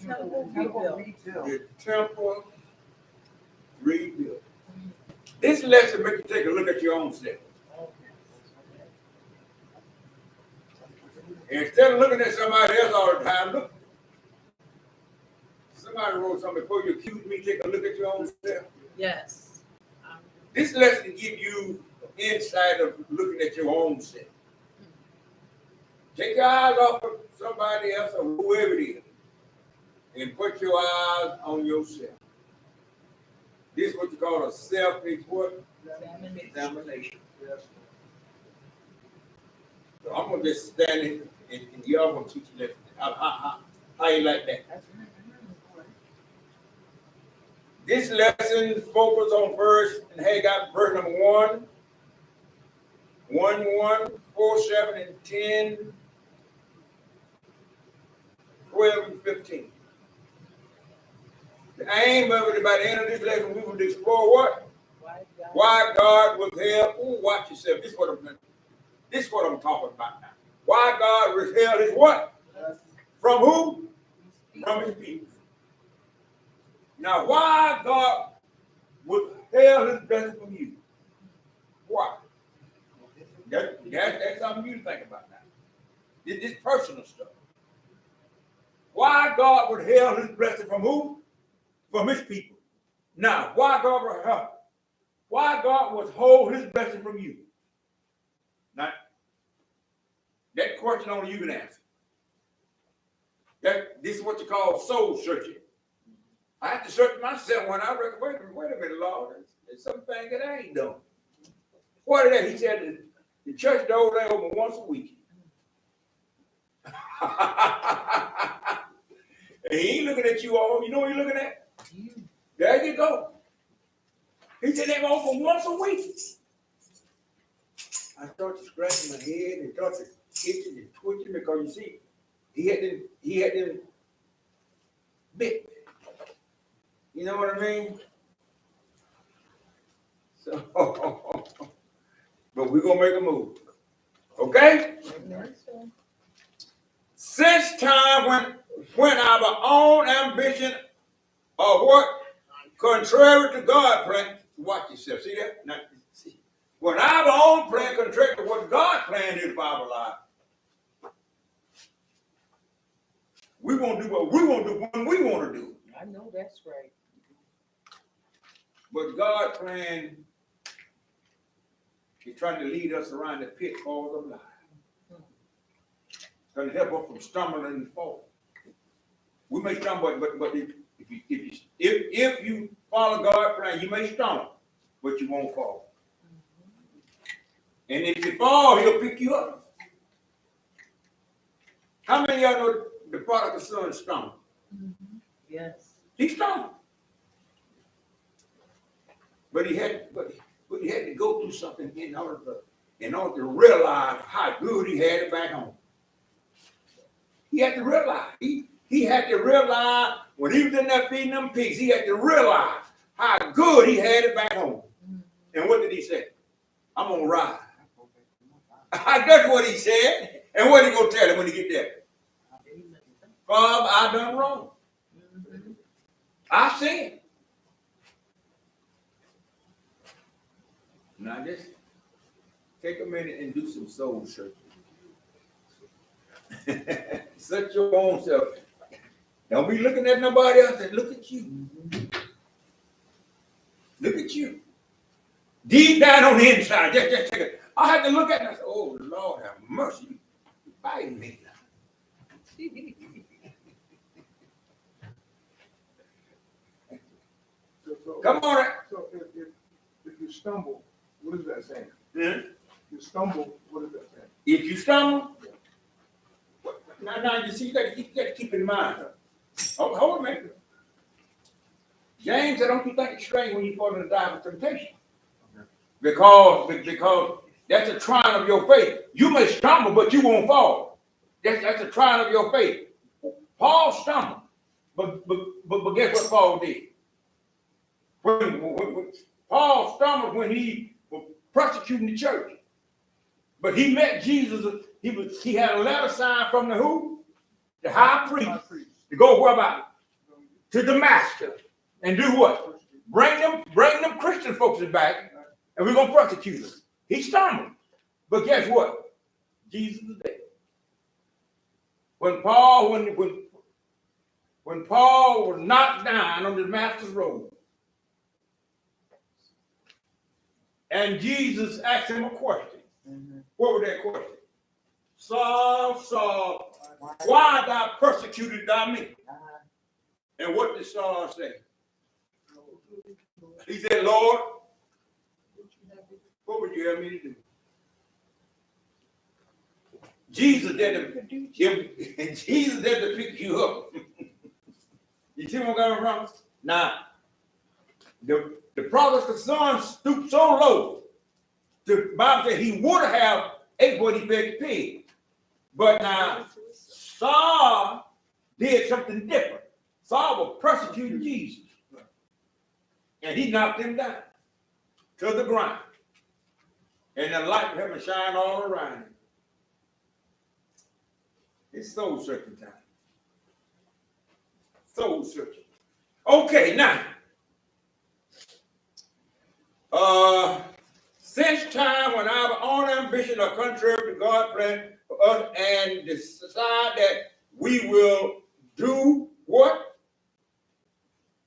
The temple rebuilt. This lesson makes you take a look at your own self. Instead of looking at somebody else all the time, look. Somebody wrote something before you accuse me, take a look at your own self. Yes. This lesson gives you insight of looking at your own self. Take your eyes off of somebody else or whoever it is and put your eyes on yourself. This is what you call a self-examination. So I'm going to just stand in and y'all going to teach you that. How you like that? This lesson focuses on verse number 1, 1, 4, 7, and 10, 12, and 15. The aim of it, by the end of this lesson, we will explore what? Why God withheld. Oh, watch yourself. This is what I'm talking about now. Why God withheld his what? From who? From his people. Now, why God withheld his blessing from you? Why? That's something you think about now. This personal stuff. Why God withheld his blessing from who? From his people. Now, why God withhold his blessing from you? Now, that question only you can answer. This is what you call soul searching. I have to search myself when I reckon, wait a minute, Lord, there's something that I ain't done. What is that? He said the church door ain't open once a week. And he ain't looking at you all. You know what he's looking at? There you go. He said they're open once a week. I started scratching my head and started itching and twitching because you see, he had them bit. You know what I mean? So, but we're gonna make a move. Okay? Since time when our own ambition or what? Contrary to God plan. Watch yourself. See that? Now, see. When our own plan contrary to what God planned is for our life. We won't do what we want to do when we want to do. I know that's right. But God planned, he's trying to lead us around the pitfalls of life. Trying to help us from stumbling and fall. We may stumble, but if you follow God's plan, you may stumble, but you won't fall. And if you fall, he'll pick you up. How many of y'all know the prodigal son stumbled? Yes. He stumbled. But he had to go through something in order to realize how good he had it back home. He had to realize. He had to realize when he was in there feeding them pigs, he had to realize how good he had it back home. And what did he say? I'm gonna ride. That's what he said. And what he gonna tell him when he get there? Father, I done wrong. I sinned. Now just take a minute and do some soul searching. Search your own self. Don't be looking at nobody else and look at you. Look at you. Deep down on the inside, just take it. I had to look at it and I said, oh Lord have mercy. You're biting me now. Come on. So if you stumble, what is that saying? Yeah. If you stumble, what is that saying? If you stumble, now you see, you got to keep in mind. Hold a minute. James said, don't you think it's strange when you fall into the dive of temptation? Because that's a trial of your faith. You may stumble, but you won't fall. That's a trial of your faith. Paul stumbled, but guess what Paul did? When Paul stumbled when he was persecuting the church, but he met Jesus. He had a letter signed from the who? The high priest. To go where about? to Damascus and do what? Bring them Christian folks back, and we're gonna persecute them. He stumbled. But guess what? Jesus is dead. When Paul was knocked down on the Damascus road, and Jesus asked him a question. What was that question? Saul, Saul, why thou persecuted thou me? And what did Saul say? He said, Lord, what would you have me to do? Jesus had to pick you up. You see what I'm going from? Now, the prodigal son stooped so low, the Bible said he would have ate what he fed the pig. But now, Saul did something different. Saul was persecuting Jesus. And he knocked him down to the ground. And the light of heaven shined all around him. It's soul searching time. Soul searching. Okay, now. Since time when our own ambition are contrary to God's plan for us and decide that we will do what?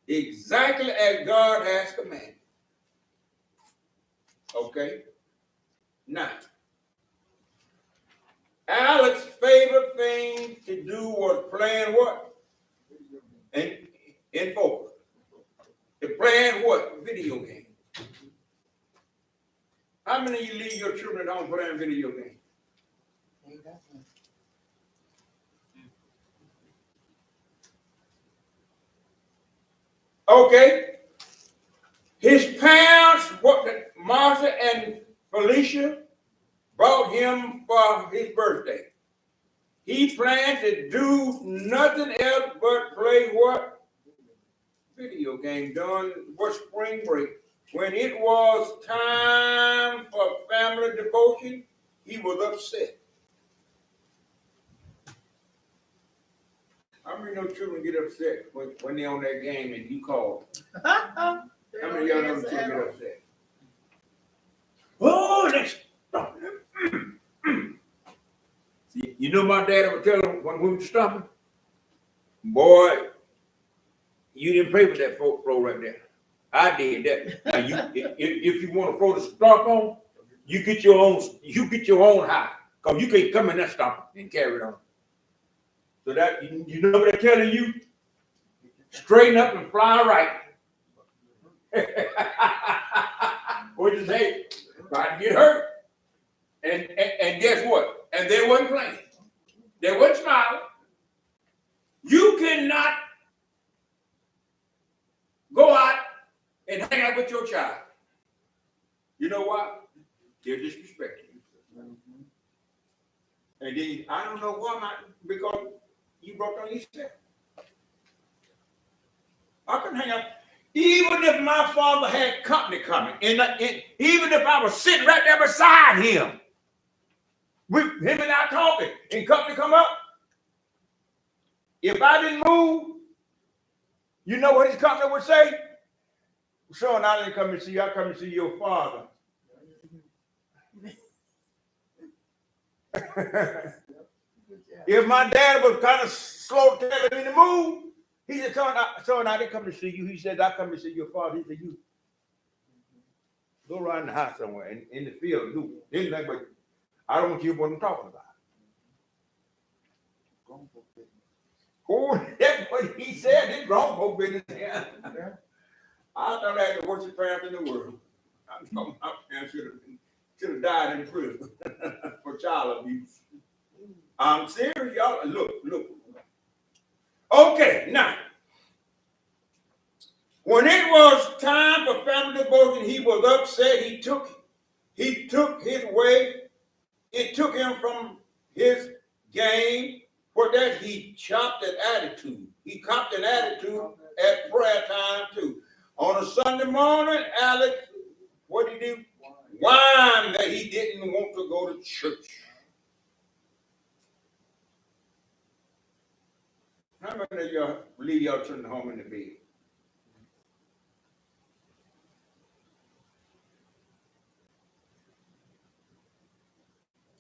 Exactly as God has commanded. Okay? Now, Alex's favorite thing to do was playing what? In focus. To playing what? Video games. How many of you leave your children at home playing video games? Okay. His parents, Martha and Felicia, brought him for his birthday. He planned to do nothing else but play what? Video game during what spring break. When it was time for family devotion, he was upset. How many of children get upset when they're on that game and you call? How many of y'all know children get upset? Oh, that's See, you know my dad would tell him when we were stopping, boy, you didn't pay for that flow right there. I did that. Now if you want to throw the stop on, you get your own high. Because you can't come in that stop and carry it on. So that you know what they're telling you? Straighten up and fly right. What you say? About to get hurt. And guess what? And they wasn't playing. They wasn't smiling. You cannot go out and hang out with your child. You know why? They're disrespecting you. And then I don't know why because you brought on yourself. I couldn't hang out. Even if my father had company coming, and even if I was sitting right there beside him, with him and I talking, and company come up, if I didn't move, you know what his company would say? Son, I didn't come to see you, I come to see your father. If my dad was kind of slow telling me to move, he said, son, I didn't come to see you. He said, I come to see your father. He said, you go around the house somewhere in the field. Do anything but I don't want you to know what I'm talking about. Oh, that's what he said. This grown folk business. Yeah. I thought I had the worst parents in the world. I thought my parents should have died in prison for child abuse. I'm serious, y'all. Look. Okay, now, when it was time for family devotion, he was upset. He took his way. It took him from his game. For that, he chopped an attitude. He copped an attitude at prayer time, too. On a Sunday morning, Alex, what did he do? Whined that he didn't want to go to church. How many of y'all leave your children home in the bed?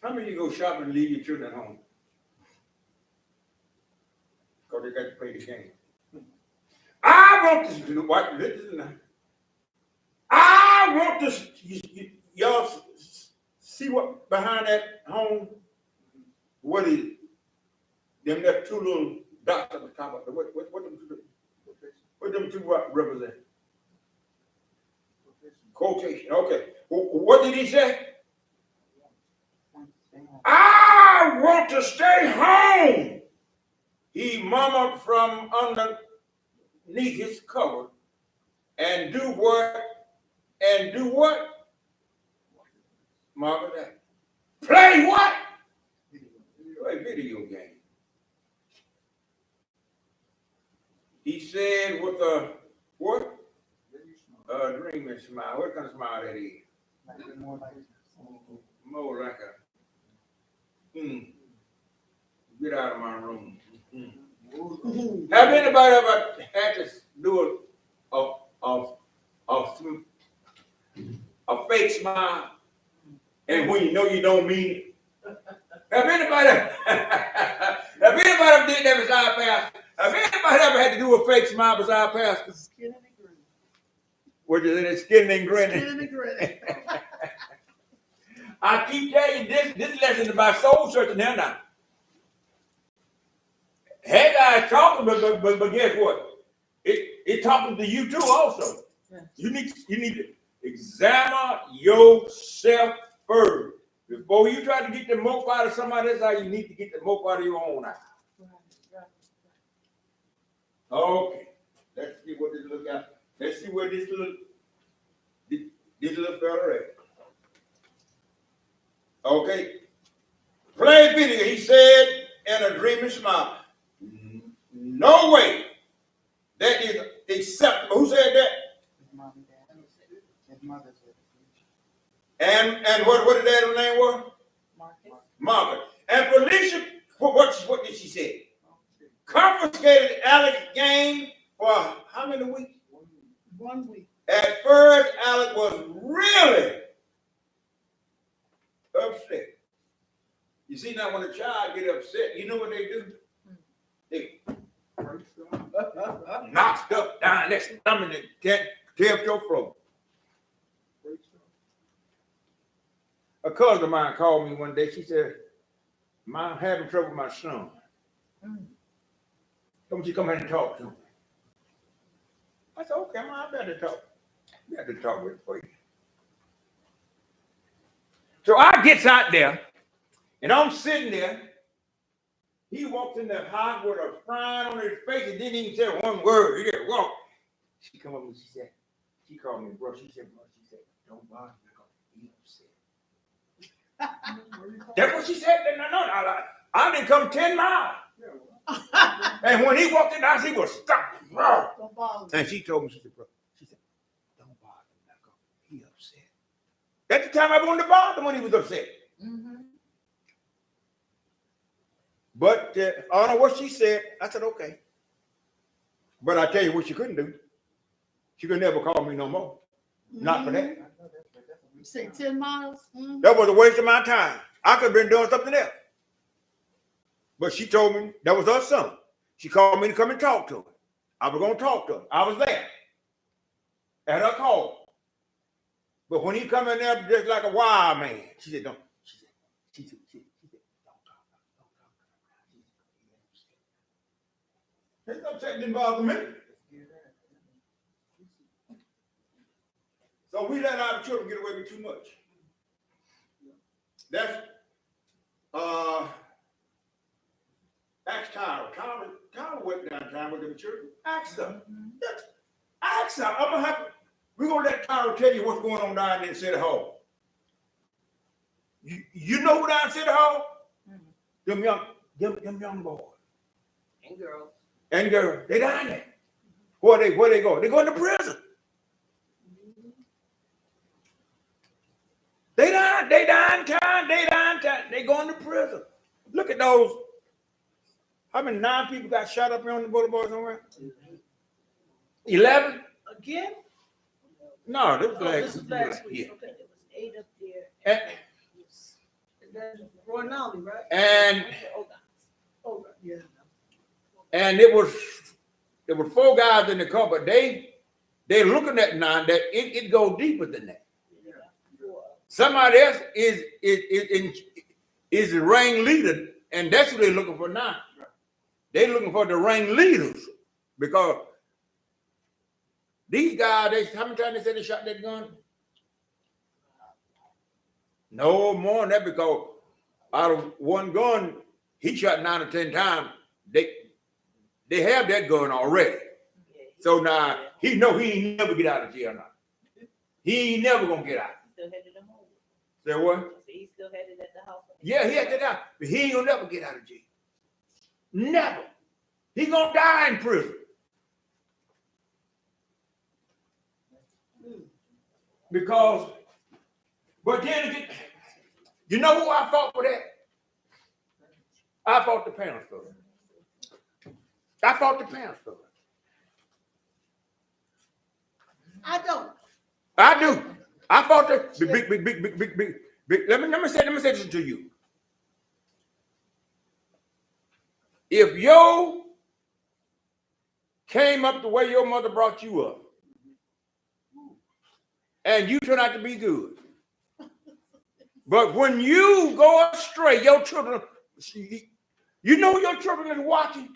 How many of you go shopping and leave your children at home? Because they got to play the game. I want this to watch. Listen now. I want this. Y'all see what behind that home? What is it? Them that two little dots at the top of it. What them two represent? Quotation. Okay. What did he say? I want to stay home. He murmured from underneath his cover and do what? And do what? Mark that. Play what? Play video game. He said with a what? Dream and smile. What kind of smile that is? More like a get out of my room. Have anybody ever had to do a fake smile, and when you know you don't mean it? Have anybody ever did that beside pastor? Have anybody ever had to do a fake smile beside pastor? Skinning and grinning. What is it? Skinning and grinning. Skinning and grinning. I keep telling you, this lesson is about soul searching here now. Haggai is talking, but guess what? It's talking to you too also. Yes. You need to examine yourself first. Before you try to get the mope out of somebody else, you need to get the mope out of your own eye. Okay. Let's see what this look at. Let's see where this little fella at. Okay. Play video. He said in a dream and smile, no way that is acceptable. Who said that? His mother said. And what did that name was? Margaret. And Felicia, what did she say? Confiscated Alex game for how many weeks? 1 week. At first, Alex was really upset. You see now, when a child get upset, you know what they do? They knock stuff down their stomach and tear up your floor. A cousin of mine called me one day. She said, "Mom, I'm having trouble with my son. Don't you come here and talk to him?" I said, "Okay, Mom, I better talk. I better talk with him for you." So I gets out there, and I'm sitting there. He walked in the house with a frown on his face and didn't even say one word. He just walked. She come up and she called me bro. She said, "Don't bother me. He upset." That's what she said. No, I didn't come 10 miles. And when he walked in the house, he was stuck. Don't bother me. And she told me, she said, "Bro," she said, "Don't bother him. He upset." That's the time I wanted to bother him when he was upset. Mm-hmm. But I don't know what she said. I said, "Okay." But I tell you what she couldn't do. She could never call me no more. Not for that. You say 10 miles? Mm-hmm. That was a waste of my time. I could have been doing something else. But she told me that was her son. She called me to come and talk to her. I was going to talk to her. I was there at her call. But when he come in there just like a wild man, she said, "Don't." She said, "Don't talk. His upset didn't bother me. So we let our children get away with too much. That's ask Tyra. Tyra went downtown with them children. Ask them. Ask them. We're gonna let Tyra tell you what's going on down there in City Hall. You know who down in City Hall? Them young boys. And girls. And girls. They down there. Where they go? They going to prison. They downtown. They going to prison. Look at those How many 9 people got shot up here on the boulevard somewhere? 11? Again? No, this was Oh, this is last yeah. week. Okay, there was 8 up there. And, And then Roy Nolly, right? and Oh, yeah. and it was 4 guys in the car, but they looking at 9 that it go deeper than that. Somebody else is the ringleader, and that's what they're looking for now. They're looking for the ringleaders because these guys, how many times they said they shot that gun? No more than that, because out of one gun, he shot 9 or 10 times. They have that gun already. So now he know he ain't never get out of jail now. He ain't never gonna get out. Still headed home. Say what? He's still headed at the house. Yeah, he had to die, but he ain't gonna never get out of jail. Never. He gonna die in prison. Because, but then again, you know who I fought for that? I fought the parents for it. I fought the parents for it. I don't. I do. I fought the big. Let me say this to you. If you came up the way your mother brought you up, and you turn out to be good, but when you go astray, your children, you know your children is watching.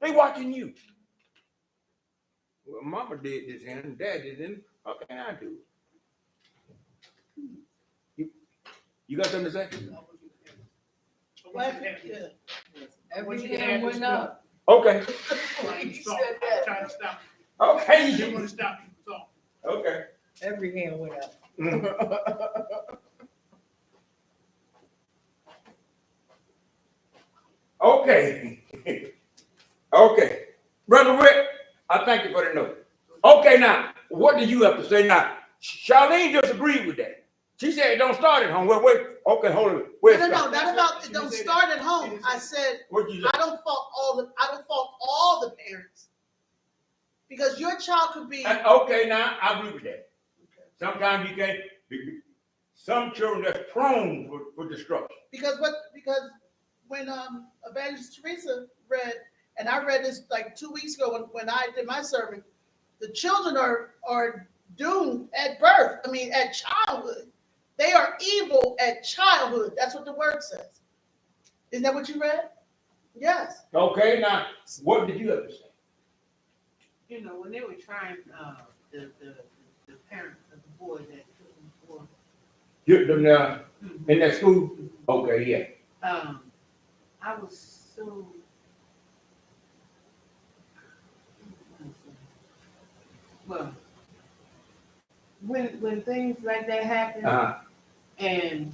They watching you. Well, mama did this and dad did this. How can I do it? You got something to say? Every hand went up. Okay. He said that. Trying to stop. Okay. You want to stop people talking. Okay. Every hand went up. Okay. Okay. Brother Rick, I thank you for the note. Okay, now, what do you have to say now? Charlene just agreed with that. She said it don't start at home. Wait. Okay, hold on. Wait. No, not about it don't start at home. I said What you say? I don't fault all the parents. Because your child could be Okay, now I agree with that. Sometimes you can't. Some children that's prone for destruction. because when Evangelist Teresa read, and I read this like 2 weeks ago when I did my sermon, the children are doomed at birth. I mean, at childhood. They are evil at childhood. That's what the word says. Isn't that what you read? Yes. Okay, now what did you have to say? You know, when they were trying, the parents of the boy that took them for, Hit them now in that school? Okay, yeah. I was so. Well, when things like that happen, and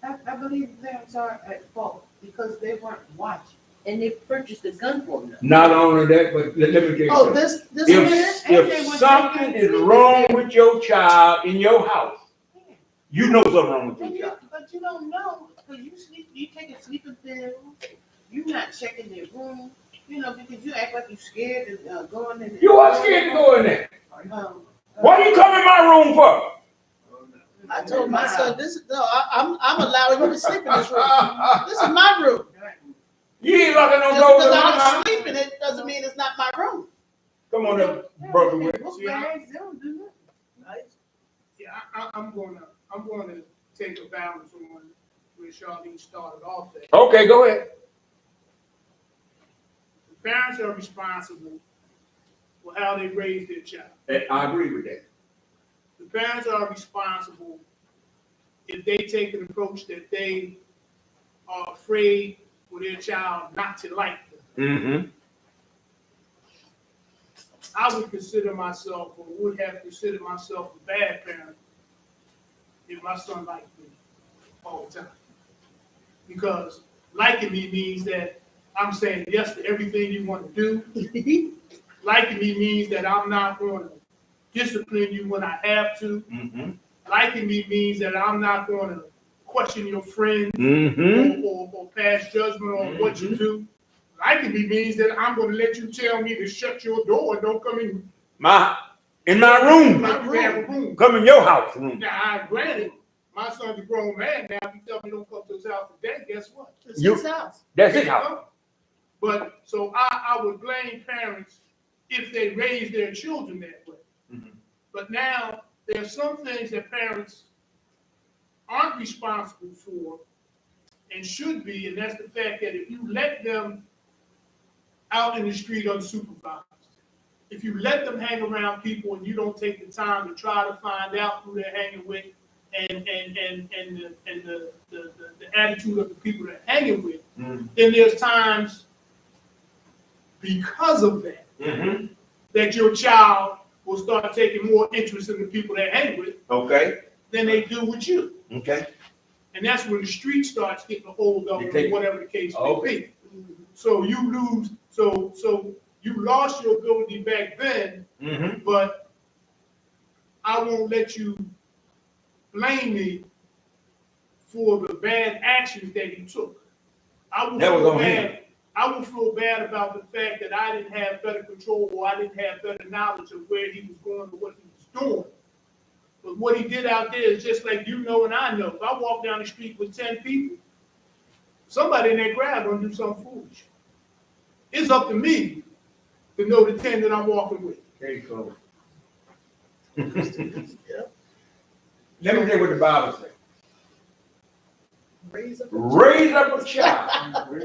I believe the parents are at fault because they weren't watching. And they purchased a gun for them. Not only that, but let me tell you Oh, something. this man? If something is wrong with your child in your house, you know something wrong with your child. But you don't know because you taking sleeping pills. You're not checking their room. You know, because you act like you're scared of going in there. You are scared to go in there. Um, What do you come in my room for? I told my son, I'm allowing you to sleep in this room. This is my room. You ain't locking no Just doors in because my I don't house. sleep in it doesn't mean it's not my room. Come on up, brother. Rick. Bags, they don't do that. Yeah, I'm going to take a balance on where Charlene started off at. Okay, go ahead. The parents are responsible for how they raise their child. I agree with that. The parents are responsible if they take an approach that they are afraid for their child not to like them. Mm-hmm. I would consider myself, or would have considered myself a bad parent if my son liked me all the time. Because liking me means that I'm saying yes to everything you want to do. Liking me means that I'm not going to discipline you when I have to. Mm-hmm. Liking me means that I'm not going to question your friends Mm-hmm. or pass judgment on what you do. Liking me means that I'm going to let you tell me to shut your door and don't come in My room. like you have a room. Come in your house room. Now, I granted, my son's a grown man now. If you tell me don't come to his house today, guess what? It's his house. That's his house. But so I would blame parents if they raise their children that way. Mhm. But now there are some things that parents aren't responsible for and should be, and that's the fact that if you let them out in the street unsupervised, if you let them hang around people and you don't take the time to try to find out who they're hanging with and the attitude of the people they're hanging with, then there's times because of that that your child will start taking more interest in the people they hang with Okay. than they do with you. Okay. And that's when the street starts getting a hold of them, whatever the case may be. So you lose, so you lost your ability back then, but I won't let you blame me for the bad actions that he took. I will feel bad about the fact that I didn't have better control or I didn't have better knowledge of where he was going or what he was doing. But what he did out there is just like you know and I know. If I walk down the street with 10 people, somebody in that crowd gonna do something foolish. It's up to me to know the 10 that I'm walking with. Okay, so. Yeah. Let me tell you what the Bible says. Raise up A child.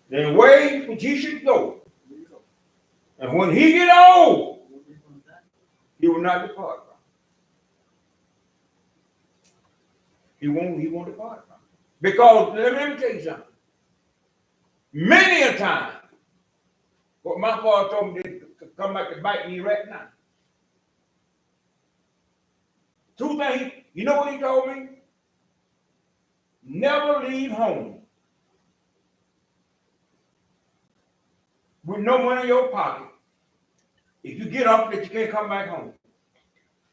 Then way which he should go. And when he get old, he will not depart from it. He won't depart from it. Because let me tell you something. Many a time, what my father told me to come back to bite me right now. Two things, you know what he told me? Never leave home with no money in your pocket. If you get up that you can't come back home.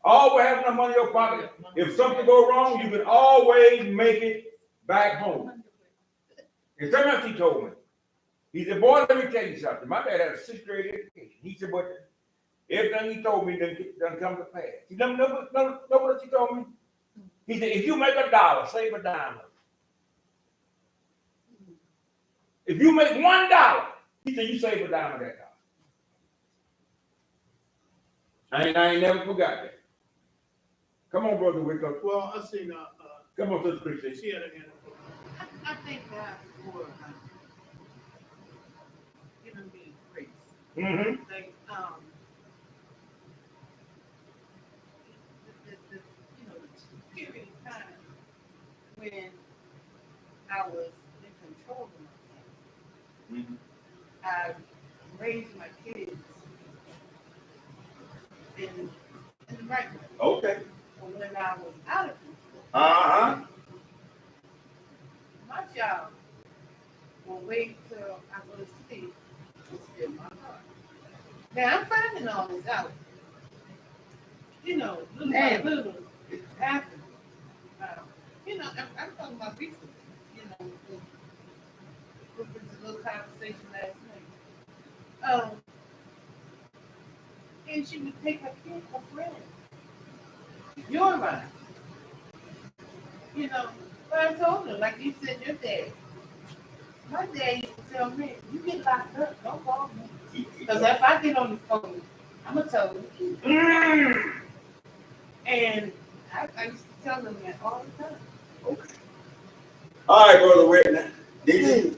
Always have enough money in your pocket. If something go wrong, you can always make it back home. And something else he told me. He said, boy, let me tell you something. My dad had a 6th grade education. He said, but everything he told me doesn't come to pass. You know what he told me? He said, if you make $1, save a dime of it. If you make $1, he said, you save a dime of that dollar. I ain't never forgot that. Come on, brother, wake up. Well, I seen Come on, Sister Christy. she had a hand up. I thank God for giving me grace. Mm-hmm. Like, the period of time when I was in control of myself. I raised my kids in the right way. Okay. But when I was out of control, my job will wait till I go to sleep to steal my heart. Now I'm finding all this out. You know, little by little, after. You know, I'm talking about recently. You know, with a little conversation last night. And she would take her kid, her friend. You're right. You know, but I told her, like you said, your dad. My dad used to tell me, you get locked up, don't call me. Because if I get on the phone, I'm going to tell the kid. And I used to tell them that all the time. Okay. All right, Brother Whitney. Did you?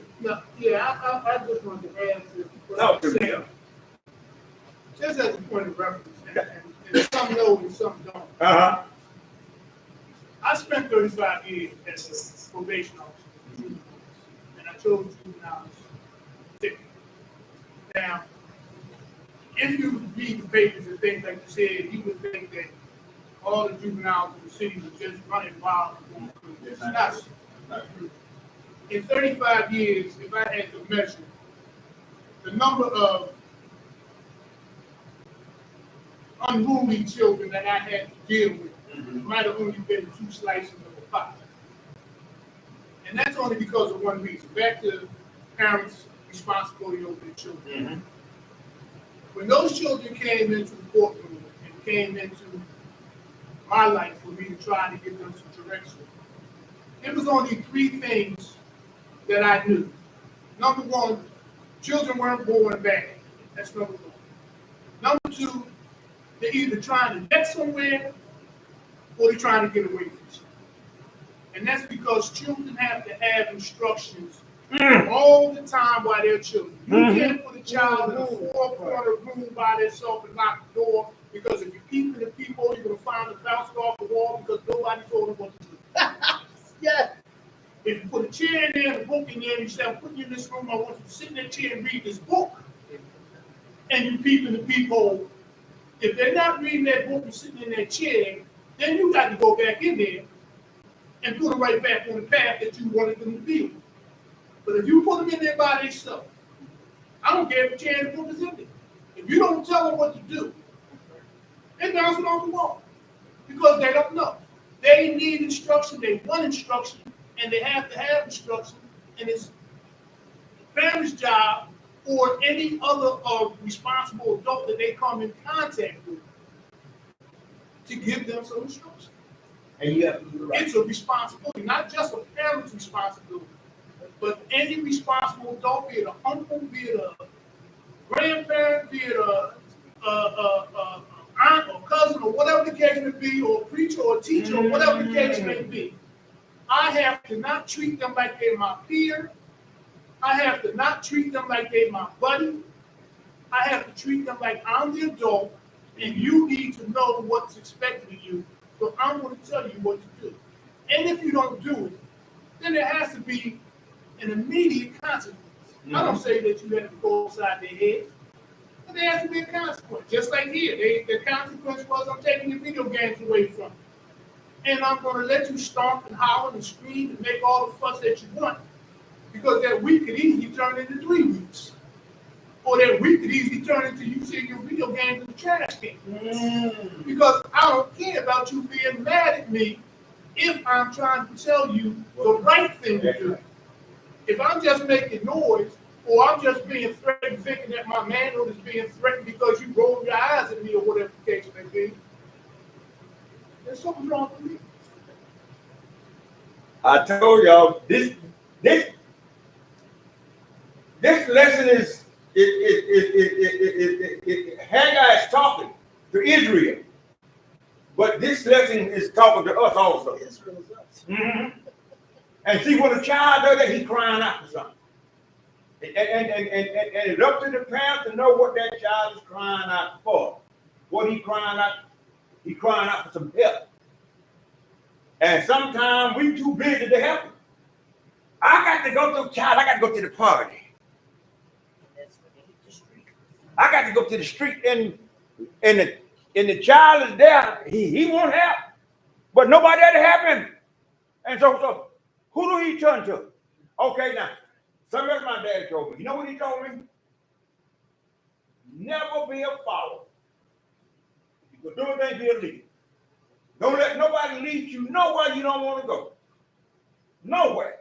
Yeah, I just wanted to add to Talk to me. just as a point of reference, and some know and some don't. Uh-huh. I spent 35 years as a probation officer, and I chose juveniles. Now, if you read the papers and things like you said, you would think that all the juveniles in the city were just running wild. It's not true. In 35 years, if I had to measure the number of unruly children that I had to deal with, might have only been 2 slices of a pie. And that's only because of one reason. Back to parents' responsibility over their children. When those children came into the courtroom and came into my life for me to try to give them some direction, it was only three things that I knew. Number one, children weren't born bad. That's number one. Number two, they're either trying to get somewhere or they're trying to get away from something. And that's because children have to have instructions all the time while they're children. You can't put a child in a four-corner room by themselves and lock the door, because if you keep the people, you're going to find them bouncing off the wall because nobody told them what to do. Yes. If you put a chair in there and a book in there and you say, I'm putting you in this room, I want you to sit in that chair and read this book, and you peep in the peephole, if they're not reading that book and sitting in that chair, then you got to go back in there and put them right back on the path that you wanted them to be. But if you put them in there by themselves, I don't care if the chair and the book is in there. If you don't tell them what to do, they're bouncing off the wall because they don't know. They need instruction, they want instruction, and they have to have instruction, and it's the parent's job or any other responsible adult that they come in contact with to give them some instruction. And you have to do it right. It's a responsibility, not just a parent's responsibility, but any responsible adult, be it an uncle, be it a grandparent, be it a aunt or cousin or whatever the case may be, or a preacher or a teacher or whatever the case may be. I have to not treat them like they're my peer. I have to not treat them like they're my buddy. I have to treat them like I'm the adult, and you need to know what's expected of you. So I'm going to tell you what to do. And if you don't do it, then there has to be an immediate consequence. I don't say that you have to go upside their head, but there has to be a consequence. Just like here, the consequence was I'm taking your video games away from you. And I'm going to let you stomp and holler and scream and make all the fuss that you want. Because that week could easily turn into 3 weeks. Or that week could easily turn into you seeing your video games in the trash can. Because I don't care about you being mad at me if I'm trying to tell you the right thing to do. If I'm just making noise, or I'm just being threatened, thinking that my manhood is being threatened because you roll your eyes at me or whatever the case may be, there's something wrong with me. I told y'all this lesson is Haggai is talking to Israel, but this lesson is talking to us also. Israel is us. And see, when a child does that, he's crying out for something. And it's up to the parent to know what that child is crying out for. What he's crying out for some help. And sometimes we too busy to help him. I got to go to the child, I got to go to the party. I got to go to the street and the child is there. He won't help. But nobody there to help him. And so who do he turn to? Okay, now, something else my dad told me. You know what he told me? Never be a follower. If you do anything, be a leader. Don't let nobody lead you nowhere you don't want to go. Nowhere.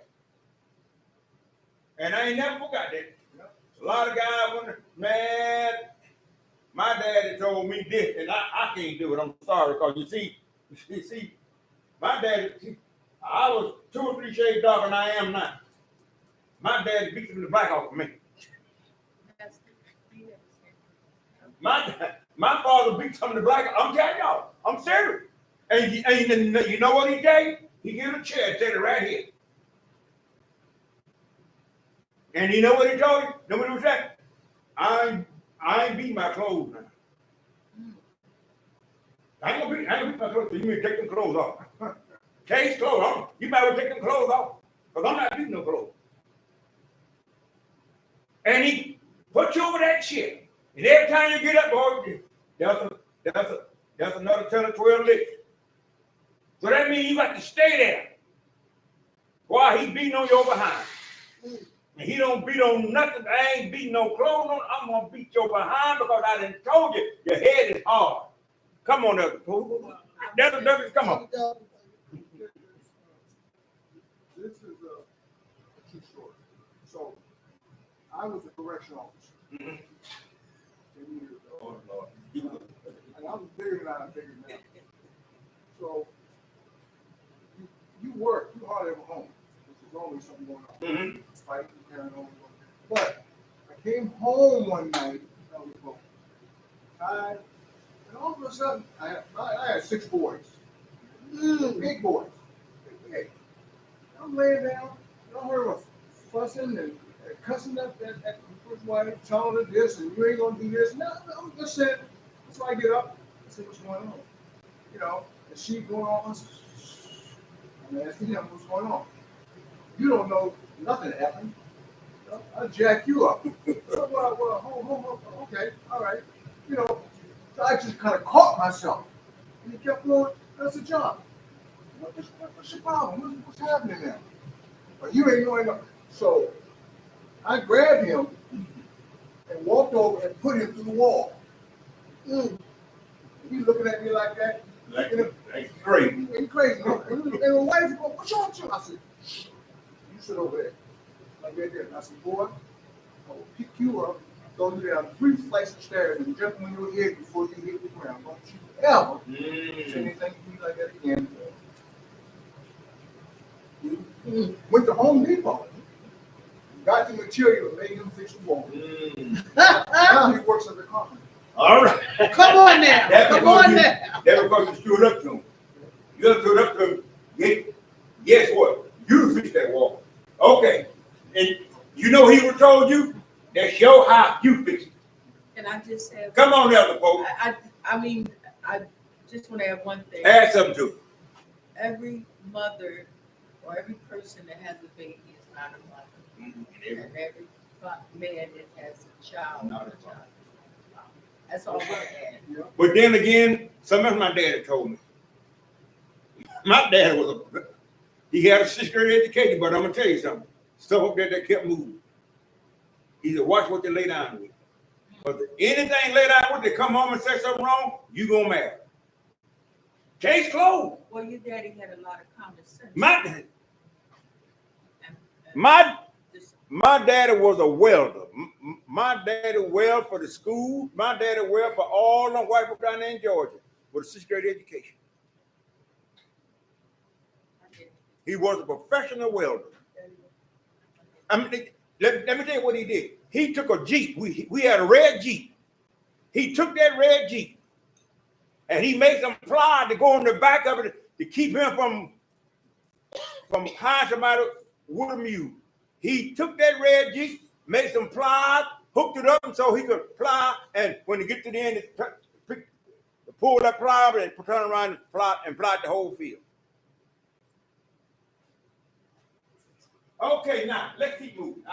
And I ain't never forgot that. A lot of guys wonder, man, my daddy told me this, and I can't do it. I'm sorry, because you see, my daddy, I was 2 or 3 shades darker than I am now. My daddy beat him in the black off of me. My father beat him in the black. I'm telling y'all, I'm serious. And you know what he did? He gave him a chair, said it right here. And you know what he told him? Know what he was saying? I ain't beating my clothes now. I ain't gonna beat my clothes. So you may take them clothes off. Take clothes off. You better take them clothes off. Because I'm not beating no clothes. And he put you over that chair. And every time you get up, boy, that's another 10 or 12 licks. So that means you got to stay there while he beating on your behind. And he don't beat on nothing. I ain't beating no clothes on. I'm going to beat your behind because I done told you your head is hard. Come on, Douglas, come on. This is I was a correctional officer. Mhm. 10 years ago. Oh, Lord. And I was bigger than I'm bigger now. So you work, you hardly ever home, which is always something going on. Mhm. Fighting, carrying on. But I came home one night, I was home, tired, and all of a sudden, I had 6 boys. Big boys. Big. I'm laying down, and I heard a fussing and cussing up at the first wife, telling her this, and you ain't gonna do this. No, just said, so I get up, I said, what's going on? You know, and she going on, I'm asking him, what's going on? You don't know nothing happened. You know, I'll jack you up. So, well, okay, all right. You know, so I just kind of caught myself. And he kept going, that's a job. What's your problem? What's happening now? But you ain't knowing nothing. So I grabbed him and walked over and put him through the wall. He looking at me like that. Like crazy. He's crazy. And the wife go, what's wrong with you? I said, you sit over there. Like right there. And I said, boy, I will pick you up, throw you down 3 flights of stairs and jump on your head before you hit the ground. Don't you ever say anything to me like that again. Went to Home Depot. Got the material and made him fix the wall. Now he works at the company. All right. Come on now. That's Come because on you- now. That's because you stood up to him. You done stood up to him. Guess what? You fixed that wall. Okay. And you know he would told you? That's your house. You fix it. And I just have, Come on, Elder Pope. I mean, I just want to add one thing. Add something to it. Every mother or every person that has a baby is not a mother. And every man that has a child, Not a is a child. That's all I want to add. But then again, something else my dad told me. My dad he had a 6th grade education, but I'm gonna tell you something. Stuff up there that kept moving. He said, watch what they lay down with. But anything lay down with, they come home and say something wrong, you gonna marry. Case closed. Well, your daddy had a lot of common sense. My Just- My daddy was a welder. My daddy welded for the school. My daddy welded for all the white people down there in Georgia with a 6th grade education. He was a professional welder. I mean, let me tell you what he did. He took a Jeep. We had a red Jeep. He took that red Jeep and he made some ply to go in the back of it to keep him from hiring somebody with a mule. He took that red Jeep, made some plies, hooked it up so he could ply, and when he get to the end, pull that ply up and turn around and ply the whole field. Okay, now let's keep moving.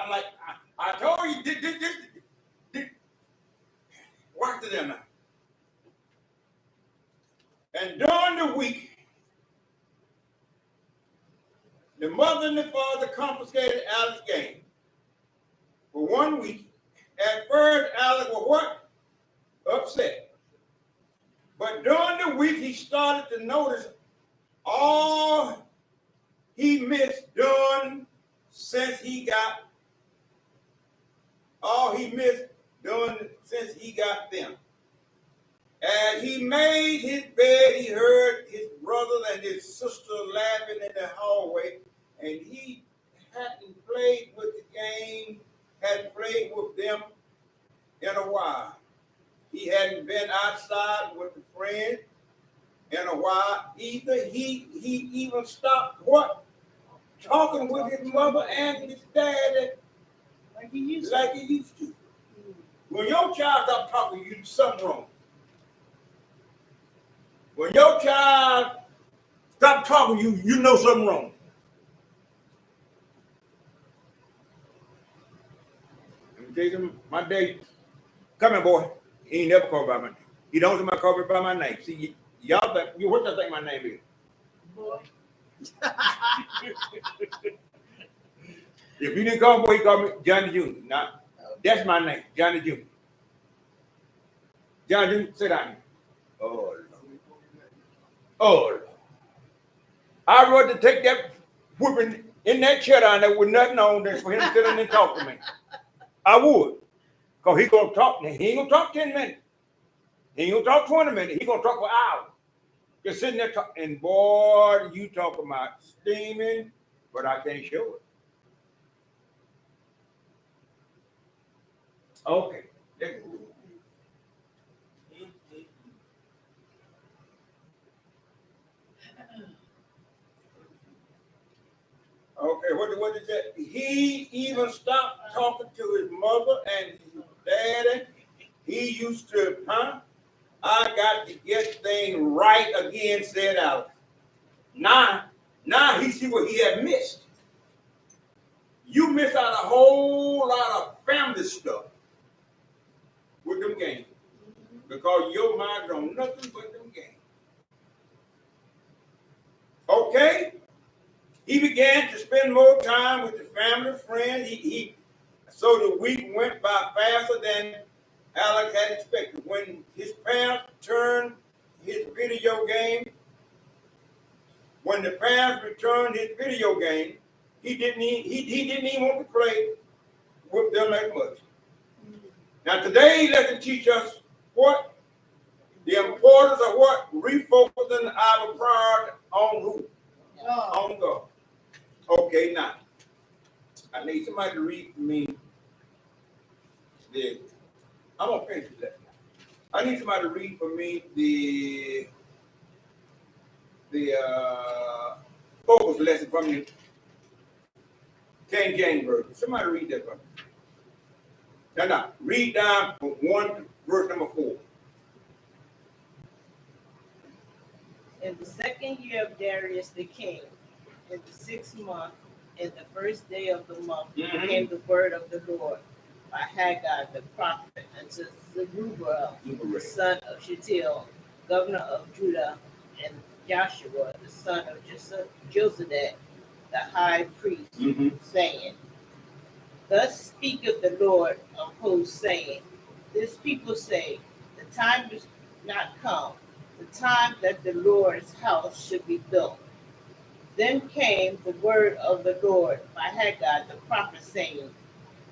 I told you this. Watch this now. And during the week, the mother and the father confiscated Alex's game for 1 week. At first, Alex was what? Upset. But during the week, he started to notice all he missed doing since he got them. As he made his bed, he heard his brother and his sister laughing in the hallway, and he hadn't played with the game, hadn't played with them in a while. He hadn't been outside with a friend in a while either. He even stopped what? Talking with his mother and his dad Like he used to. When your child stops talking, you do something wrong. When your child stop talking, you know something wrong. Let me tell you something. My dad, come here, boy. He ain't never called by my name. He don't somebody call me by my name. See, y'all think, what y'all think my name is? boy. If you didn't call me boy, he called me Johnny Jr. Now, that's my name, Johnny Jr. Johnny Jr., sit down here. Oh, Lord. Oh, Lord. I'd rather take that whipping in that chair down there with nothing on than for him to sit down and talk to me. I would. Because he gonna talk, he ain't gonna talk 10 minutes. He ain't gonna talk 20 minutes. He gonna talk for hours. Just sitting there talking, and boy, you talking about steaming, but I can't show it. Okay. Okay, what is that? He even stopped talking to his mother and his daddy. He used to, I got to get things right again, said Alex. Now he see what he had missed. You miss out a whole lot of family stuff with them games. Because your mind is on nothing but them games. Okay? He began to spend more time with the family, friends. So the week went by faster than Alex had expected. When his parents returned his video game, he didn't even want to play with them as much. Now today, lesson teach us what the importance of what refocusing our priority on who? On God. Okay, now I need somebody to read for me. I'm gonna finish that. I need somebody to read for me the focus lesson from the King James Version. Somebody read that for me. No. Read down from 1 to verse number 4. In the second year of Darius the king, in the 6th month, in the first day of the month, came the word of the Lord by Haggai the prophet unto Zerubbabel, the son of Shealtiel, governor of Judah, and Joshua, the son of Josedek, the high priest, saying, Thus speaketh the Lord of hosts, saying, This people say, the time is not come, the time that the Lord's house should be built. Then came the word of the Lord by Haggai the prophet, saying,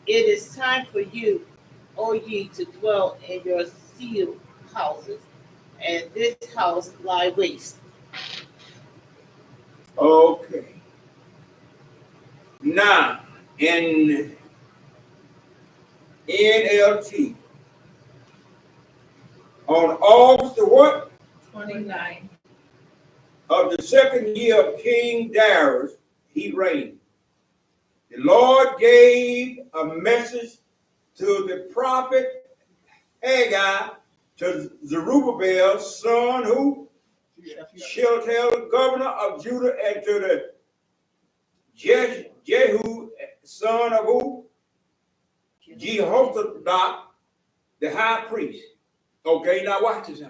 It is time for you, O ye, to dwell in your sealed houses, and this house lie waste. Okay. Now, in NLT, on August the what? 29. Of the second year of King Darius, he reigned. The Lord gave a message to the prophet Haggai to Zerubbabel, son who? Shealtiel, governor of Judah, and to the Jehu, son of who? Jehoshaphat, the high priest. Okay, now watch this.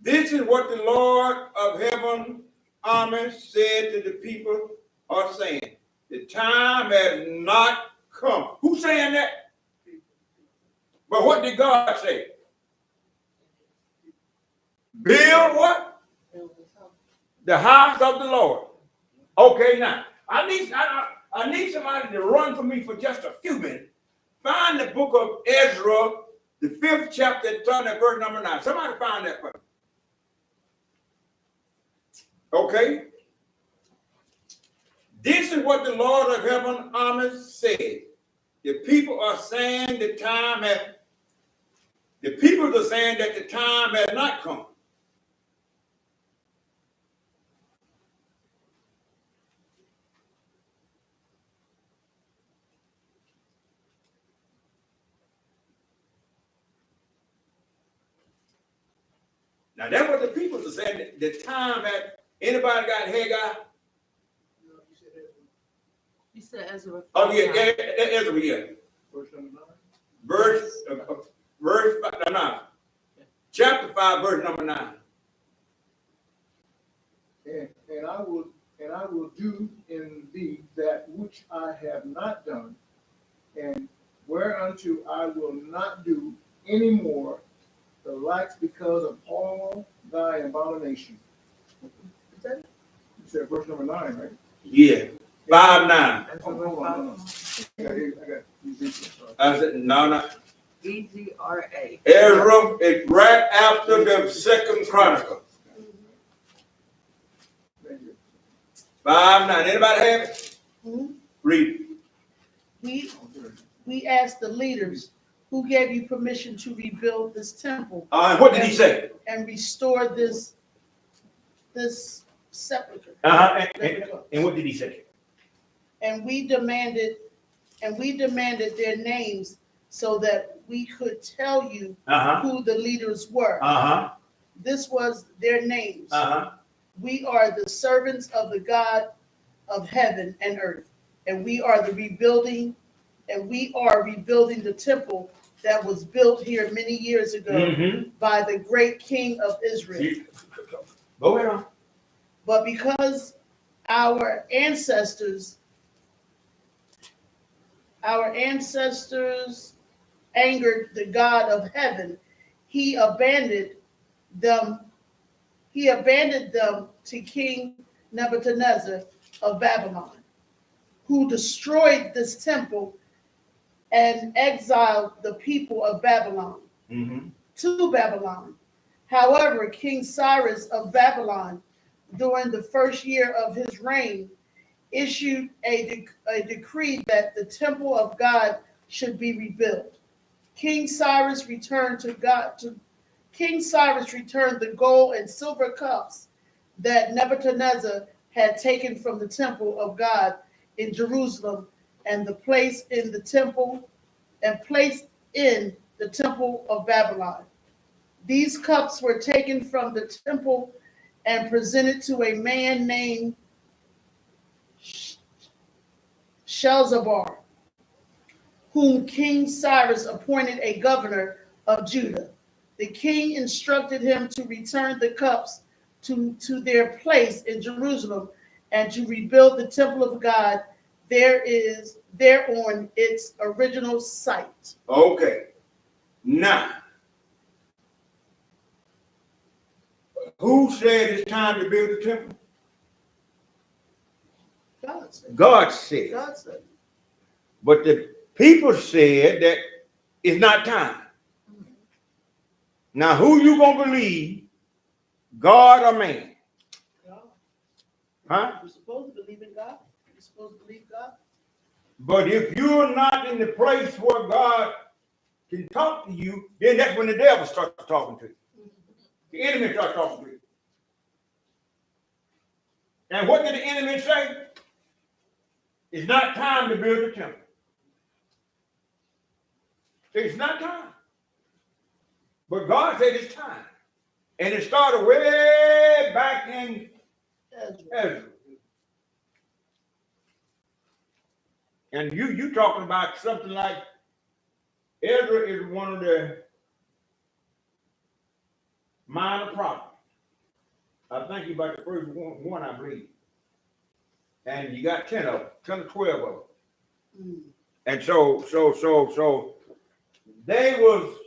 This is what the Lord of heaven army said to the people are saying. The time has not come. Who's saying that? But what did God say? Build what? The house of the Lord. Okay, now I need somebody to run for me for just a few minutes. Find the book of Ezra, the 5th chapter, starting at verse number 9. Somebody find that for me. Okay? This is what the Lord of heaven armies said. The people are saying that the time has not come. Now that's what the people are saying. The time had. Anybody got Haggai? You said Ezra. Oh yeah, Ezra, yeah. Verse 9. Chapter 5, verse number 9. And I will do in thee that which I have not done, and whereunto I will not do any more the likes because of all thy abomination. Is that it? You said verse number 9, right? Yeah. 5:9. Hold on. I got Ezekiel, sorry. I said, no. EZRA. Ezra is right after the Second Chronicle. Thank you. 5:9. Anybody have it? Mhm. Read. We asked the leaders who gave you permission to rebuild this temple And what did he say? and restore this sepulcher. And what did he say? And we demanded their names so that we could tell you who the leaders were. This was their names. We are the servants of the God of heaven and earth, and we are rebuilding the temple that was built here many years ago by the great king of Israel. Go ahead on. But because our ancestors angered the God of heaven, he abandoned them to King Nebuchadnezzar of Babylon, who destroyed this temple and exiled the people of Babylon to Babylon. However, King Cyrus of Babylon, during the first year of his reign, issued a decree that the temple of God should be rebuilt. King Cyrus returned the gold and silver cups that Nebuchadnezzar had taken from the temple of God in Jerusalem and placed in the temple of Babylon. These cups were taken from the temple and presented to a man named Shelzabar, whom King Cyrus appointed a governor of Judah. The king instructed him to return the cups to their place in Jerusalem and to rebuild the temple of God there on its original site. Okay. Now, who said it's time to build the temple? God said. God said. God said. But the people said that it's not time. Now, who you gonna believe, God or man? God. Huh? You're supposed to believe in God. You're supposed to believe God. But if you're not in the place where God can talk to you, then that's when the devil starts talking to you. The enemy starts talking to you. And what did the enemy say? It's not time to build a temple. It's not time. But God said it's time. And it started way back in Ezra. And you talking about something like Ezra is one of the minor prophets. I think he's about the first one, I believe. And you got 10 of them, 10 or 12 of them. And so they was,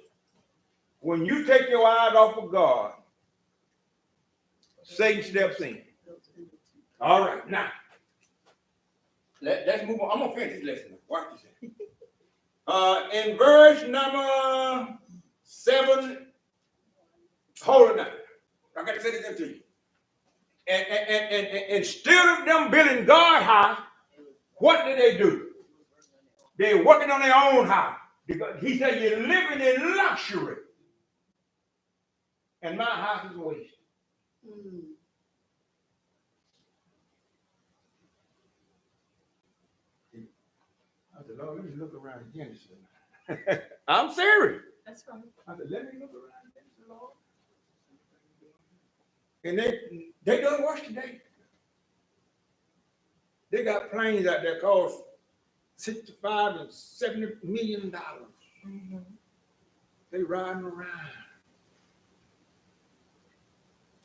when you take your eyes off of God, Satan steps in. All right, now, let's move on. I'm going to finish this lesson. Watch this. In verse number 7, hold it now. I got to say this to you. And instead of them building God house, what did they do? They're working on their own house. Because he said, you're living in luxury. And my house is a waste. I said, Lord, let me look around Genesis. I'm serious. That's right. I said, let me look around Genesis, Lord. And they done worse today. They got planes out there cost $65 and $70 million. They riding around.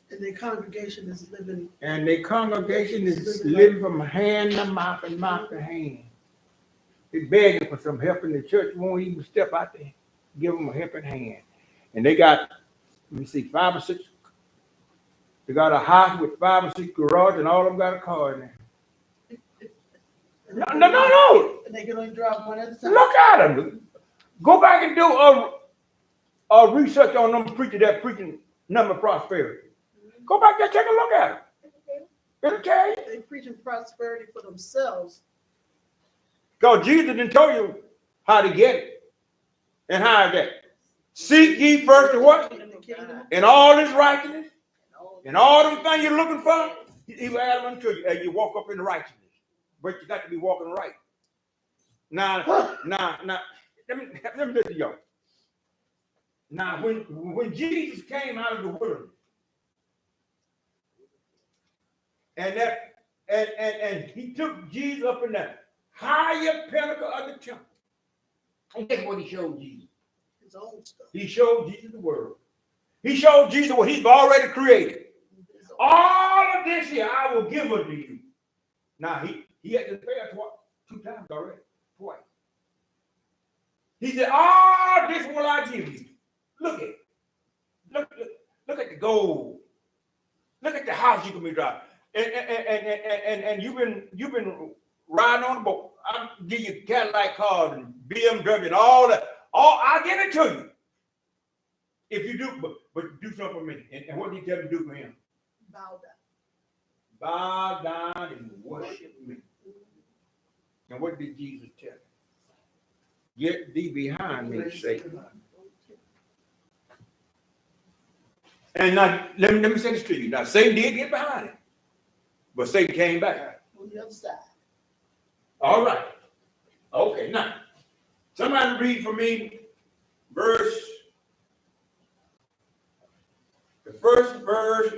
And their congregation is living. And their congregation is living from hand to mouth and mouth to hand. They begging for some help, and the church won't even step out there, give them a helping hand. And they got, let me see, 5 or 6. They got a house with 5 or 6 garages, and all of them got a car in there. No. And they can only drive one at a time. Look at them. Go back and do a research on them preachers that preaching number prosperity. Go back there, take a look at them. It'll tell you. They preaching prosperity for themselves. Because Jesus didn't tell you how to get it and how to get it. Seek ye first the what? In the kingdom. And all this righteousness and all them things you're looking for, he will add them unto you as you walk up in righteousness. But you got to be walking right. Now, let me listen to y'all. Now, when Jesus came out of the wilderness, and he took Jesus up in that higher pinnacle of the temple, and guess what he showed Jesus? His own stuff. He showed Jesus the world. He showed Jesus what he's already created. All of this here I will give unto you. Now he had to pay us two times already, twice. He said, all this will I give you. Look at it. Look at the gold. Look at the house you can be driving. And you've been riding on the boat. I'll give you Cadillac cars and BMW and all that. I'll give it to you. If you do, but do something for me. And what did he tell me to do for him? Bow down. Bow down and worship me. And what did Jesus tell him? Get thee behind me, Satan. And now, let me say this to you. Now, Satan did get behind him, but Satan came back. On the other side. All right. Okay, now, somebody read for me the first verse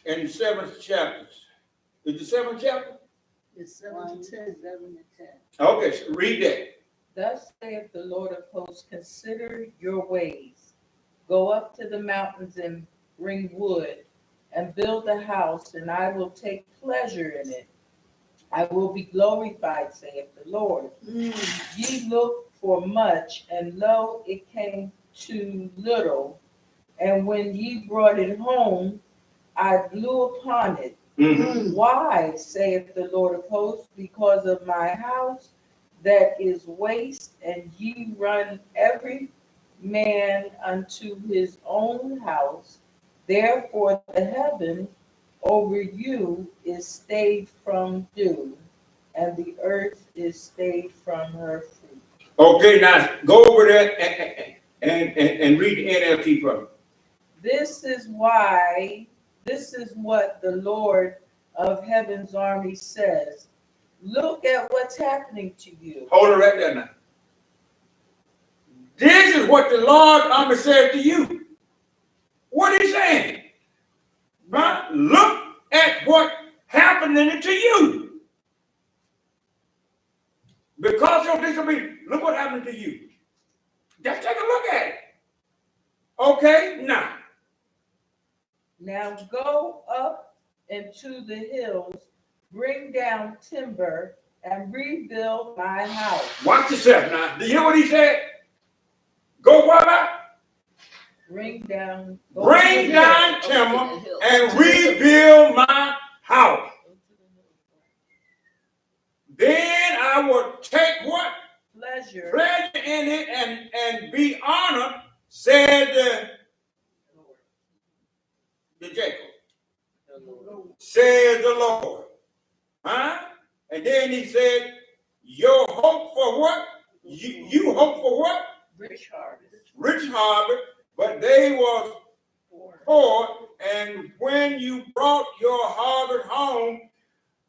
in the 7th chapter. Is the 7th chapter? It's 7 to 10. 7 to 10. Okay, so read that. Thus saith the Lord of hosts, consider your ways. Go up to the mountains and bring wood and build a house, and I will take pleasure in it. I will be glorified, saith the Lord. Ye looked for much, and lo, it came to little. And when ye brought it home, I blew upon it. Why, saith the Lord of hosts? Because of my house that is waste, and ye run every man unto his own house. Therefore the heaven over you is stayed from dew, and the earth is stayed from her fruit. Okay, now go over there and read the NLT for me. This is what the Lord of heaven's army says. Look at what's happening to you. Hold it right there now. This is what the Lord army said to you. What is he saying? Huh? Look at what happening to you. Because of disobedience, look what happened to you. Just take a look at it. Okay, now. Now go up into the hills, bring down timber, and rebuild my house. Watch yourself now. Do you hear what he said? Go what about? Bring down timber and rebuild my house. Then I will take what? Pleasure in it and be honored, said the Jacob. Said the Lord. Huh? And then he said, your hope for what? You hope for what? Rich harvest. Rich harvest, but they was poor. And when you brought your harvest home,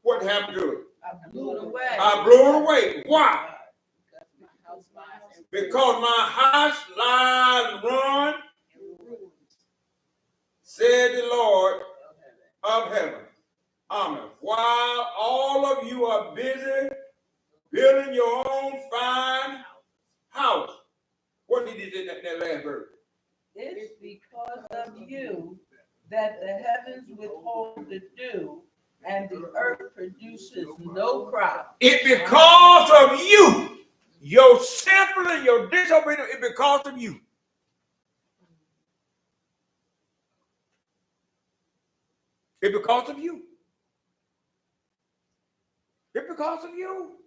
what happened to it? I blew it away. I blew it away. Why? Because my house lies ruined, said the Lord of heaven. Amen. While all of you are busy building your own fine house. What did he do in that last verse? It's because of you that the heavens withhold the dew and the earth produces no crop. It's because of you. Your sinfulness, your disobedience, it's because of you. It's because of you. It's because of you.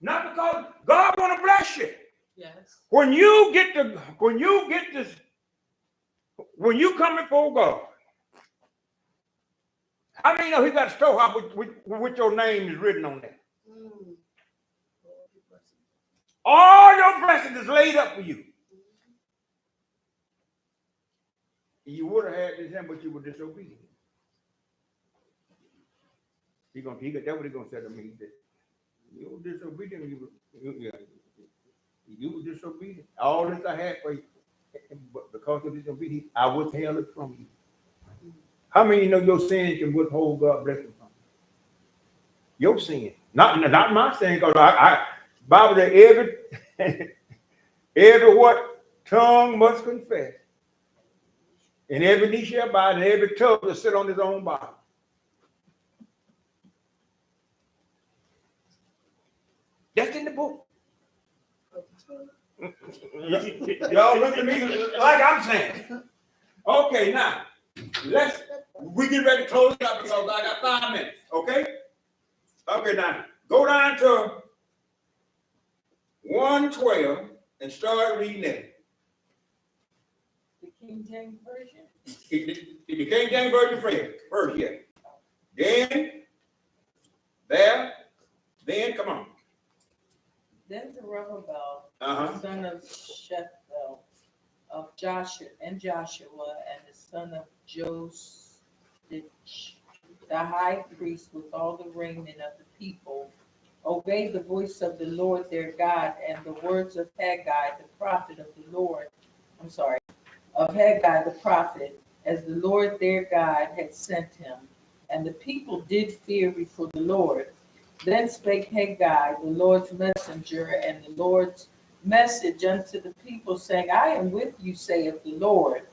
Not because God want to bless you. Yes. When you come before God, how many know he got a storehouse with your name is written on there? Mm. All your blessings is laid up for you. You would have had this, but you were disobedient. That's what he's gonna say to me. He said, you were disobedient. You were disobedient. All this I had for you, but because of disobedience, I withheld it from you. How many know your sin can withhold God's blessing from you? Your sin, not my sin, because Bible says every what tongue must confess, and every knee shall bow, and every tongue will sit on his own body. That's in the book. Y'all look at me like I'm saying. Okay, now we get ready to close it up because I got 5 minutes. Okay. Okay, now go down to 112 and start reading it. The King James Version. The King James Version first, yeah. Then come on. Then Zerubbabel, Uh-huh. the son of Shephel, of Joshua, and the son of Joseph, the high priest, with all the raiment of the people, obeyed the voice of the Lord their God and the words of Haggai, the prophet of the Lord. Of Haggai the prophet, as the Lord their God had sent him. And the people did fear before the Lord. Then spake Haggai, the Lord's messenger, and the Lord's message unto the people, saying, I am with you, saith the Lord.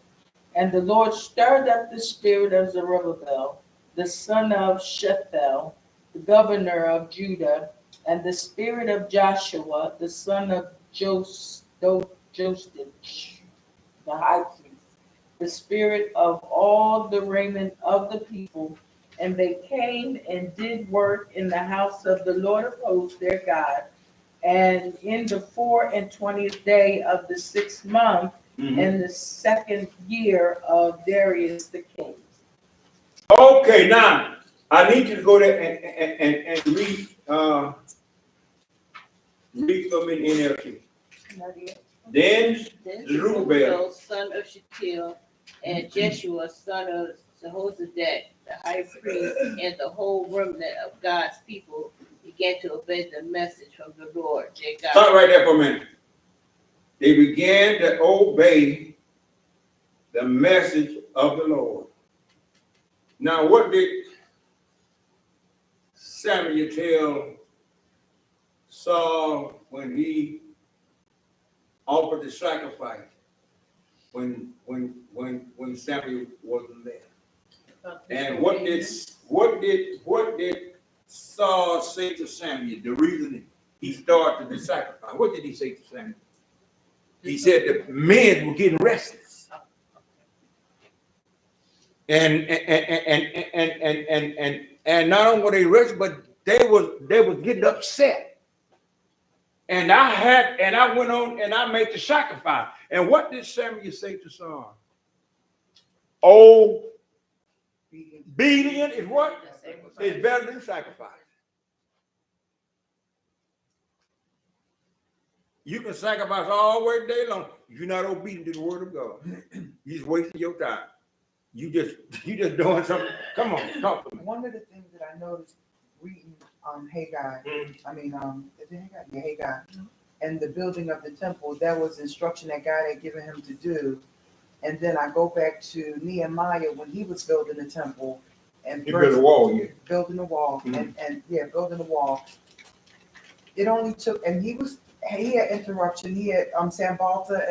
And the Lord stirred up the spirit of Zerubbabel, the son of Shephel, the governor of Judah, and the spirit of Joshua, the son of Joseph, the high priest, the spirit of all the raiment of the people, and they came and did work in the house of the Lord of hosts their God. And in the 24th day of the 6th month, in the 2nd year of Darius the king. Okay, now I need you to go there and read for me in NLT. Then Zerubbabel, son of Shealtiel, and Jeshua, son of Jehozadak, the high priest, and the whole remnant of God's people began to obey the message from the Lord their God. Stop right there for a minute. They began to obey the message of the Lord. Now, what did Samuel tell Saul when he offered the sacrifice? When Samuel wasn't there, and what did Saul say to Samuel? The reason he started the sacrifice. What did he say to Samuel? He said the men were getting restless, and not only were they restless, but they was getting upset. And I went on and I made the sacrifice. And what did Samuel say to Saul? Oh, obedience is what? It's better than sacrifice. You can sacrifice all day long. You're not obedient to the word of God. You're just wasting your time. You just doing something. Come on, talk to me. One of the things that I noticed reading Haggai, is it Haggai? Yeah, Haggai. And the building of the temple, that was instruction that God had given him to do. And then I go back to Nehemiah when he was building the temple and He built a wall, yeah. Building the wall, building the wall. It only took, and he had interruption. He had Sambalta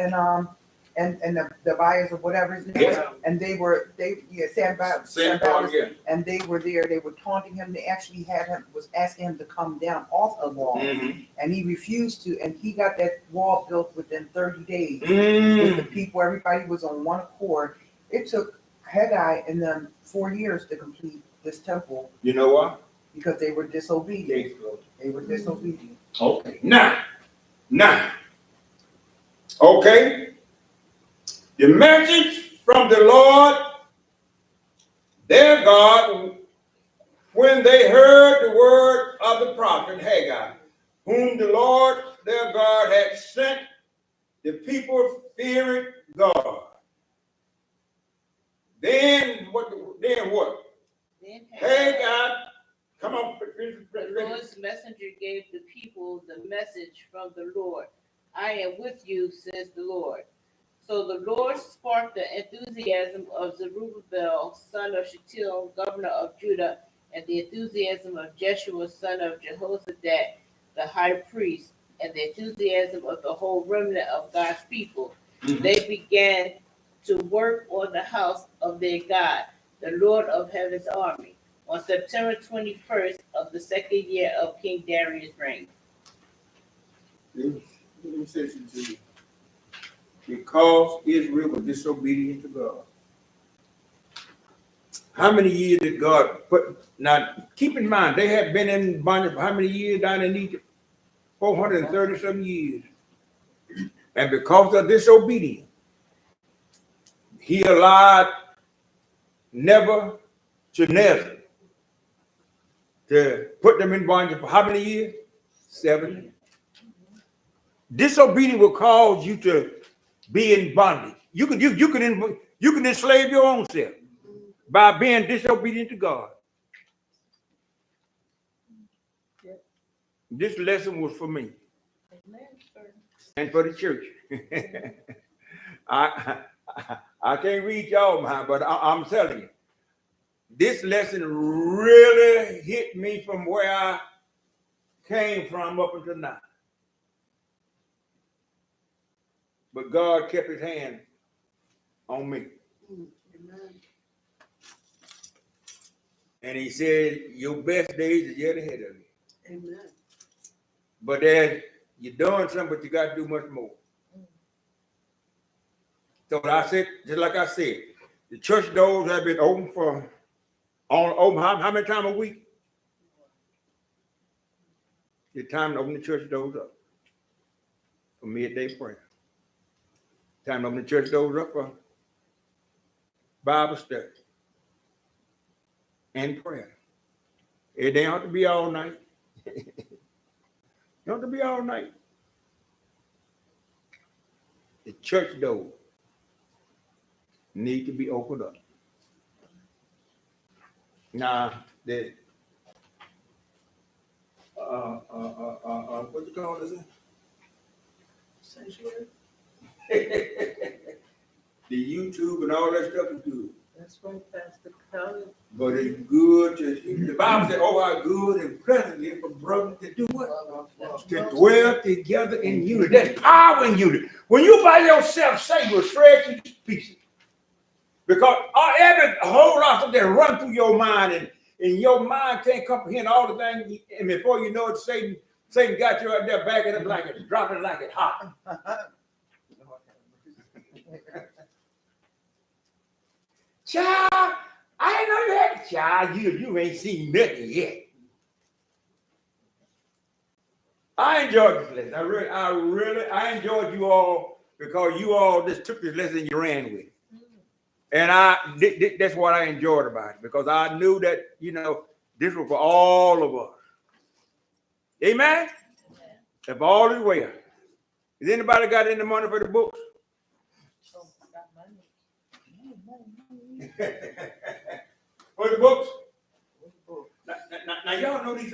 and the buyers or whatever his name was, and Sambalta, yeah. and they were there. They were taunting him. They actually was asking him to come down off the wall, and he refused to. And he got that wall built within 30 days. With the people, everybody was on one accord. It took Haggai and them 4 years to complete this temple. You know what? because they were disobedient. They were disobedient. Okay, now, okay, the message from the Lord, their God, when they heard the word of the prophet Haggai, whom the Lord their God had sent, the people feared God. Then what? Then what? Then Haggai, come on. the Lord's messenger gave the people the message from the Lord. I am with you, says the Lord. So the Lord sparked the enthusiasm of Zerubbabel, son of Shealtiel, governor of Judah, and the enthusiasm of Jeshua, son of Jehozadak, the high priest, and the enthusiasm of the whole remnant of God's people. Mhm. They began to work on the house of their God, the Lord of heaven's army, on September 21st of the second year of King Darius' reign. Let me say something to you. Because Israel was disobedient to God. How many years did God put? Now, keep in mind, they had been in bondage for how many years down in Egypt? 430 some years. And because of disobedience, he allowed Nebuchadnezzar to put them in bondage for how many years? 7 years. Disobedience will cause you to be in bondage. You can enslave your own self by being disobedient to God. This lesson was for me and for the church. I can't read y'all mind, but I'm telling you, this lesson really hit me from where I came from up until now. But God kept his hand on me. And he said, your best days are yet ahead of you. Amen. But then you're doing something, but you got to do much more. So I said, just like I said, the church doors have been open for how many times a week? It's time to open the church doors up for midday prayer. Time to open the church doors up for Bible study and prayer. It don't have to be all night. It don't have to be all night. The church door need to be opened up. Now, the what you call this? Sanctuary. The YouTube and all that stuff is good. That's right, Pastor Colin. But it's good to, the Bible said, oh, how good and pleasant it is for brothers to do what? To dwell together in unity. There's power in unity. When you by yourself, Satan will shred you to pieces. Because every whole lot of that run through your mind, and your mind can't comprehend all the things, and before you know it, Satan got you out there backing up like it, dropping like it hot. Child, I didn't know you had a child. You ain't seen nothing yet. I enjoyed this lesson. I enjoyed you all because you all just took this lesson and you ran with it. And that's what I enjoyed about it, because I knew that, this was for all of us. Amen? If all is well. Has anybody got any money for the books? For the books? Now y'all know these.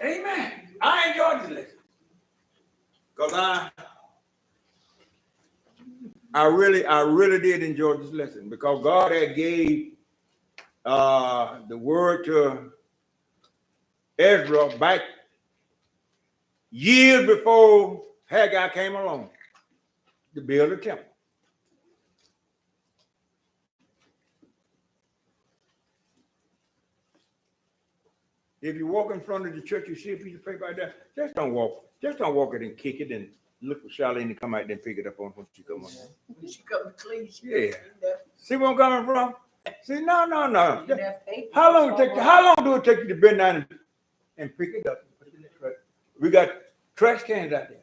Amen. I enjoyed this lesson because I really did enjoy this lesson, because God had gave the word to Ezra back years before Haggai came along to build a temple. If you walk in front of the church, you see a piece of paper like that, just don't walk it and kick it and look for Charlene to come out there and pick it up on when she come on. She come clean. Yeah. See where I'm coming from? See, no. You didn't have paper. How long do it take you to bend down and pick it up and put it in the truck? We got trash cans out there.